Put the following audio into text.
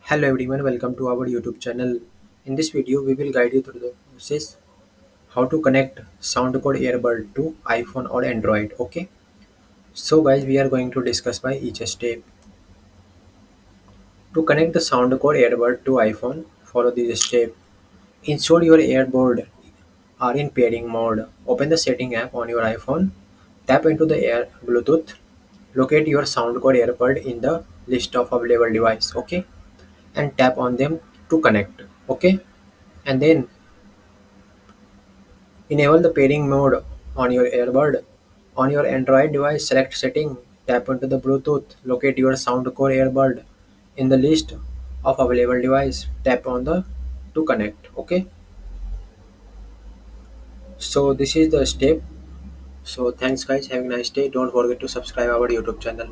Hello everyone, welcome to our YouTube channel. In this video, we will guide you through the process how to connect Soundcore Earbud to iPhone or Android. Okay, so guys, we are going to discuss by each step. To connect the Soundcore Earbud to iPhone, follow this step. Ensure your earbud are in pairing mode. Open the setting app on your iPhone. Tap into the Air Bluetooth. Locate your Soundcore Earbud in the list of available device. Okay, and tap on them to connect. Okay, and then enable the pairing mode on your earbud. On your Android device, select setting, tap into the Bluetooth, locate your Soundcore earbud in the list of available device, tap on the to connect. Okay, so this is the step. So thanks guys, have a nice day. Don't forget to subscribe our YouTube channel.